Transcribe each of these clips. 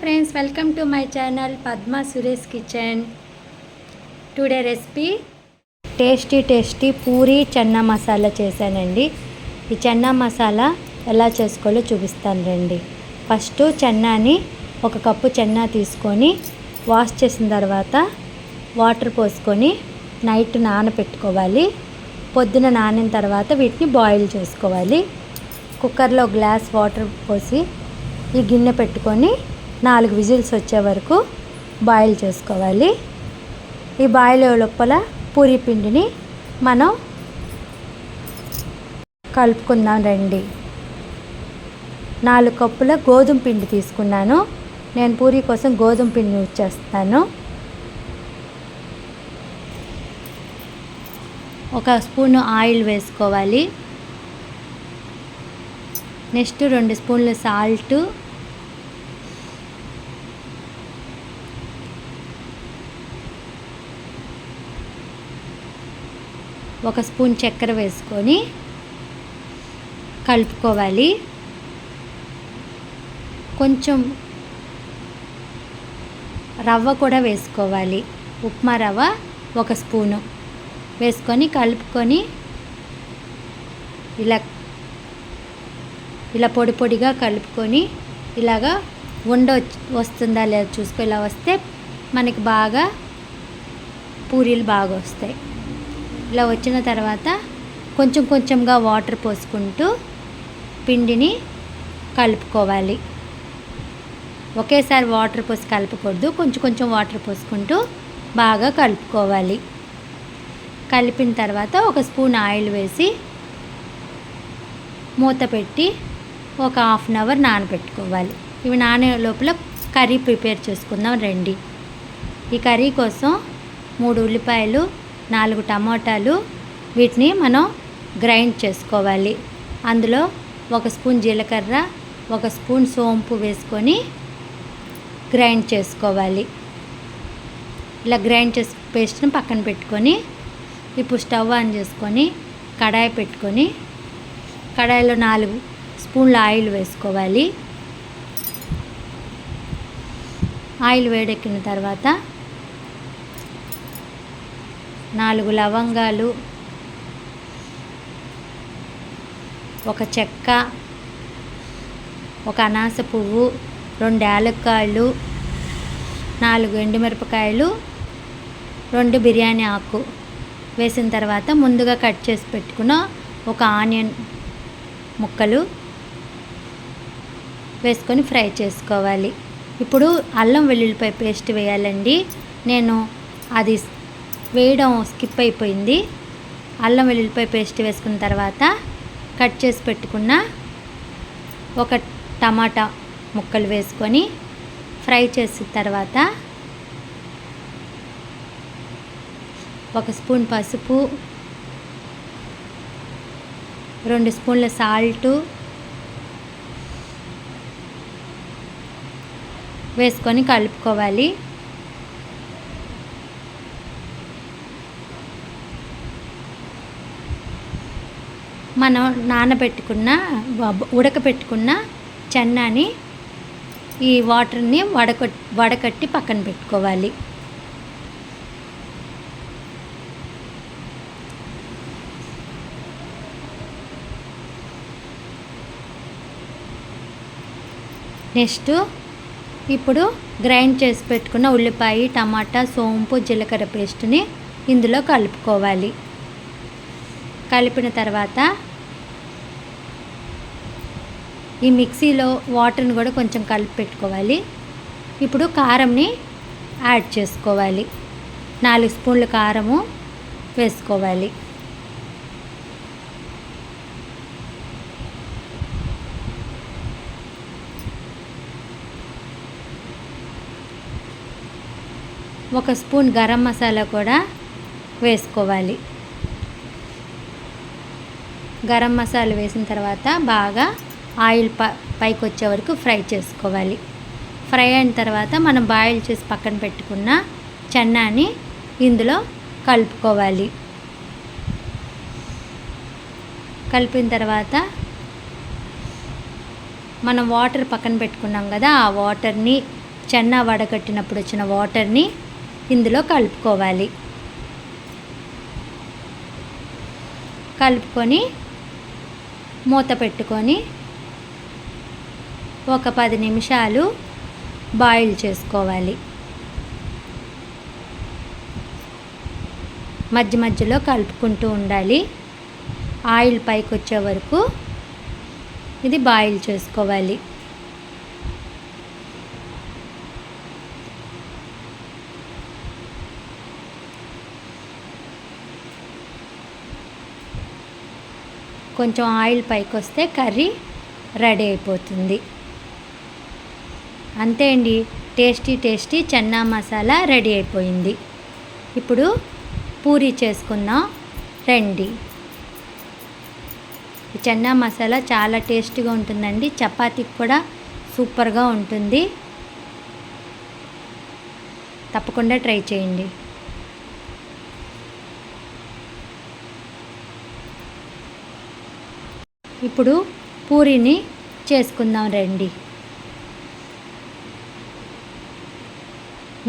Friends, welcome to my channel Padma Suresh kitchen. Today recipe tasty Puri chana masala చేశానండి. ఈ చన్నా మసాలా ఎలా చేసుకోవాలో చూపిస్తాను రండి. ఫస్ట్ చెన్నాని ఒక కప్పు చెన్నా తీసుకొని వాష్ చేసిన తర్వాత వాటర్ పోసుకొని నైట్ నానబెట్టుకోవాలి. పొద్దున నానిన తర్వాత వీటిని బాయిల్ చేసుకోవాలి. కుక్కర్లో గ్లాస్ వాటర్ పోసి ఈ గిన్నె పెట్టుకొని 4 విజిల్స్ వచ్చే వరకు బాయిల్ చేసుకోవాలి. ఈ బాయిల్ లోపల పూరీ పిండిని మనం కలుపుకుందాం రండి. 4 కప్పుల గోధుమ పిండి తీసుకున్నాను. నేను పూరీ కోసం గోధుమ పిండి యూజ్ చేస్తాను. 1 స్పూను ఆయిల్ వేసుకోవాలి. నెక్స్ట్ 2 స్పూన్ల సాల్ట్, 1 స్పూన్ చక్కెర వేసుకొని కలుపుకోవాలి. కొంచెం రవ్వ కూడా వేసుకోవాలి. ఉప్మా రవ్వ 1 స్పూను వేసుకొని కలుపుకొని ఇలా పొడి పొడిగా కలుపుకొని ఇలాగా వస్తుందా లేదా చూసుకో. ఇలా వస్తే మనకి బాగా పూరీలు బాగా వస్తాయి. ఇలా వచ్చిన తర్వాత కొంచెం కొంచెంగా వాటర్ పోసుకుంటూ పిండిని కలుపుకోవాలి. ఒకేసారి వాటర్ పోసి కలపకూడదు. కొంచెం కొంచెం వాటర్ పోసుకుంటూ బాగా కలుపుకోవాలి. కలిపిన తర్వాత 1 స్పూన్ ఆయిల్ వేసి మూత పెట్టి ఒక హాఫ్ అన్ అవర్ నానబెట్టుకోవాలి. ఇవి నానే లోపల కర్రీ ప్రిపేర్ చేసుకుందాం రండి. ఈ కర్రీ కోసం 3 ఉల్లిపాయలు, 4 టమాటాలు, వీటిని మనం గ్రైండ్ చేసుకోవాలి. అందులో 1 స్పూన్ జీలకర్ర, 1 స్పూన్ సోంపు వేసుకొని గ్రైండ్ చేసుకోవాలి. ఇలా గ్రైండ్ చేసి పేస్ట్ని పక్కన పెట్టుకొని ఇప్పుడు స్టవ్ ఆన్ చేసుకొని కడాయి పెట్టుకొని కడాయిలో 4 స్పూన్ల ఆయిల్ వేసుకోవాలి. ఆయిల్ వేడెక్కిన తర్వాత 4 లవంగాలు, 1 చెక్క, 1 అనాస పువ్వు, 2 యాలక్కాయలు, 4 ఎండుమిరపకాయలు, 2 బిర్యానీ ఆకు వేసిన తర్వాత ముందుగా కట్ చేసి పెట్టుకున్న 1 ఆనియన్ ముక్కలు వేసుకొని ఫ్రై చేసుకోవాలి. ఇప్పుడు అల్లం వెల్లుల్లిపాయ పేస్ట్ వేయాలండి. నేను అది వేయడం స్కిప్ అయిపోయింది. అల్లం వెల్లుల్లిపాయ పేస్ట్ వేసుకున్న తర్వాత కట్ చేసి పెట్టుకున్న 1 టమాటా ముక్కలు వేసుకొని ఫ్రై చేసిన తర్వాత 1 స్పూన్ పసుపు, 2 స్పూన్ల సాల్టు వేసుకొని కలుపుకోవాలి. మనం ఉడకపెట్టుకున్న చెన్నాని ఈ వాటర్ని వడకట్టి పక్కన పెట్టుకోవాలి. నెక్స్ట్ ఇప్పుడు గ్రైండ్ చేసి పెట్టుకున్న ఉల్లిపాయ, టమాటా, సోంపు, జీలకర్ర పేస్ట్ని ఇందులో కలుపుకోవాలి. కలిపిన తర్వాత ఈ మిక్సీలో వాటర్ని కూడా కొంచెం కలిపి పెట్టుకోవాలి. ఇప్పుడు కారంని యాడ్ చేసుకోవాలి. 4 స్పూన్ల కారము వేసుకోవాలి. ఒక స్పూన్ గరం మసాలా కూడా వేసుకోవాలి. గరం మసాలా వేసిన తర్వాత బాగా ఆయిల్ పైకి వచ్చే వరకు ఫ్రై చేసుకోవాలి. ఫ్రై అయిన తర్వాత మనం బాయిల్ చేసి పక్కన పెట్టుకున్న చెన్నాని ఇందులో కలుపుకోవాలి. కలిపిన తర్వాత మనం వాటర్ పక్కన పెట్టుకున్నాం కదా, ఆ వాటర్ని చెన్నా వడగట్టినప్పుడు వచ్చిన వాటర్ని ఇందులో కలుపుకోవాలి. కలుపుకొని మూత పెట్టుకొని ఒక 10 నిమిషాలు బాయిల్ చేసుకోవాలి. మధ్య మధ్యలో కలుపుకుంటూ ఉండాలి. ఆయిల్ పైకి వచ్చే వరకు ఇది బాయిల్ చేసుకోవాలి. కొంచెం ఆయిల్ పైకి వస్తే కర్రీ రెడీ అయిపోతుంది. అంతే అండి, టేస్టీ చెన్నా మసాలా రెడీ అయిపోయింది. ఇప్పుడు పూరీ చేసుకుందాం రండి. ఈ చెన్నా మసాలా చాలా టేస్టీగా ఉంటుందండి. చపాతీకి కూడా సూపర్గా ఉంటుంది. తప్పకుండా ట్రై చేయండి. ఇప్పుడు పూరీని చేసుకుందాం రండి.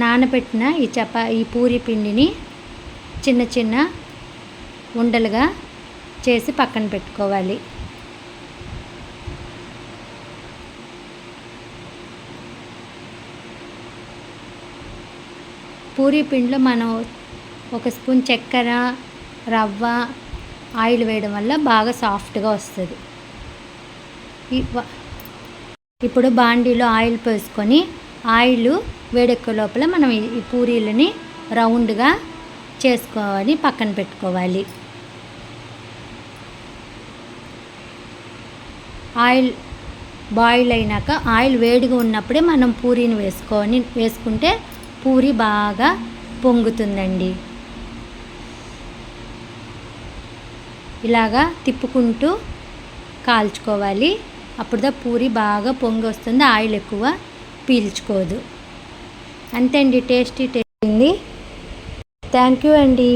నానబెట్టిన ఈ పూరీ పిండిని చిన్న చిన్న ఉండలుగా చేసి పక్కన పెట్టుకోవాలి. పూరీ పిండిలో మనం ఒక స్పూన్ చక్కెర, రవ్వ, ఆయిల్ వేయడం వల్ల బాగా సాఫ్ట్గా వస్తుంది. ఇప్పుడు బాండీలో ఆయిల్ పోసుకొని ఆయిల్ వేడెక్కే లోపల మనం ఈ పూరీలని రౌండ్గా చేసుకోవాలి, పక్కన పెట్టుకోవాలి. ఆయిల్ బాయిల్ అయినాక ఆయిల్ వేడిగా ఉన్నప్పుడే మనం పూరీని వేసుకుంటే పూరీ బాగా పొంగుతుందండి. ఇలాగా తిప్పుకుంటూ కాల్చుకోవాలి. అప్పుడుదా పూరీ బాగా పొంగి వస్తుంది, ఆయిల్ ఎక్కువ పీల్చుకోదు. అంతే అండి, టేస్టీ థ్యాంక్ యూ అండి.